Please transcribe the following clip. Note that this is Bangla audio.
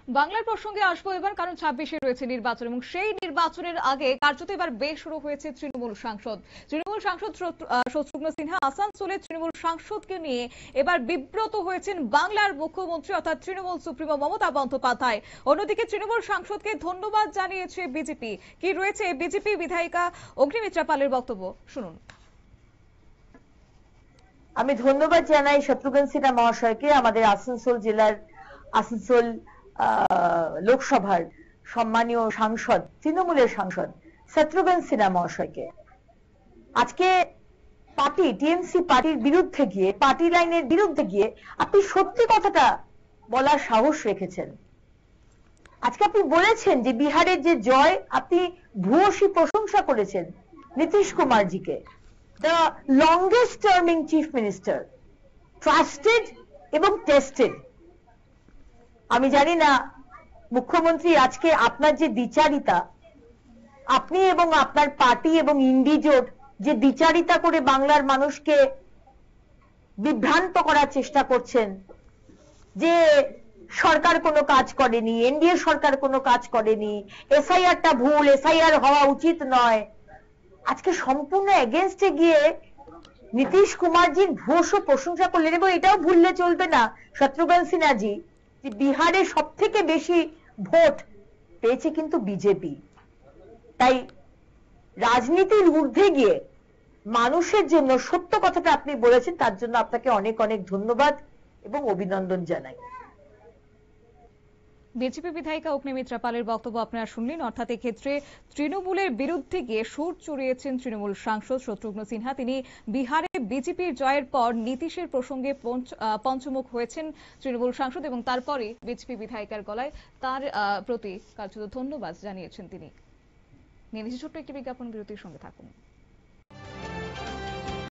বাংলার প্রসঙ্গে আসবো এবার, কারণ 26-এ রয়েছে নির্বাচন এবং সেই নির্বাচনের আগে কার্যত এবার বেশ শুরু হয়েছে তৃণমূল সাংসদ শত্রুঘ্ন সিনহা আসানসোলে তৃণমূল সাংসদকে নিয়ে এবার বিব্রত হয়েছেন বাংলার মুখ্যমন্ত্রী অর্থাৎ তৃণমূল সুপ্রিমো মমতা বন্দ্যোপাধ্যায়। অন্যদিকে তৃণমূল সাংসদকে ধন্যবাদ জানিয়েছে বিজেপি। কি রয়েছে বিজেপি বিধায়িকা অগ্নিমিত্রা পালের বক্তব্য, শুনুন। আমি ধন্যবাদ জানাই শত্রুঘ্ন সিনহা মহাশয়কে, আমাদের আসানসোল লোকসভার সম্মানীয় সাংসদ, তৃণমূলের সাংসদ শত্রুঘ্ন সিনহা মহাশয়কে। আজকে টিএমসি পার্টির বিরুদ্ধে গিয়ে, পার্টি লাইনের বিরুদ্ধে গিয়ে আপনি সত্যি কথাটা বলার সাহস রেখেছেন। আজকে আপনি বলেছেন যে বিহারের যে জয়, আপনি ভূয়সী প্রশংসা করেছেন নীতিশ কুমারজিকে, the longest terming chief minister, trusted এবং টেস্টেড। আমি জানি না মুখ্যমন্ত্রী, আজকে আপনার যে দ্বিচারিতা, আপনি এবং আপনার পার্টি এবং ইন্ডিজোট যে দ্বিচারিতা করে বাংলার মানুষকে বিভ্রান্ত করার চেষ্টা করছেন, যে সরকার কোনো কাজ করেনি, এনডিএ সরকার কোনো কাজ করেনি, এসআইআরটা ভুল, এসআইআর হওয়া উচিত নয়, আজকে সম্পূর্ণ এগেনস্টে গিয়ে নীতিশ কুমারজির ভূয়স প্রশংসা করলেন। এবং এটাও ভুললে চলবে না শত্রুঘ্ন সিনহাজি, যে বিহারে সব থেকে বেশি ভোট পেয়েছে কিন্তু বিজেপি। তাই রাজনীতির ঊর্ধ্বে গিয়ে মানুষের জন্য সত্য কথাটা আপনি বলেছেন, তার জন্য আপনাকে অনেক অনেক ধন্যবাদ এবং অভিনন্দন জানাই। বিজেপি বিধায়িকা অগ্নিমিত্রা পালের বক্তব্য আপনারা শুনলেন। অর্থাৎ এক্ষেত্রে তৃণমূলের বিরুদ্ধে গিয়ে সুর চড়িয়েছেন তৃণমূল সাংসদ শত্রুঘ্ন সিনহা। তিনি বিহারে বিজেপির জয়ের পর নীতিশের প্রসঙ্গে পঞ্চমুখ হয়েছেন তৃণমূল সাংসদ এবং তারপরে বিজেপি বিধায়িকার গলায় তার প্রতি কার্যত ধন্যবাদ জানিয়েছেন তিনি। নিয়ে নিচ্ছি ছোট্ট একটি বিজ্ঞাপন বিরতির, সঙ্গে থাকুন।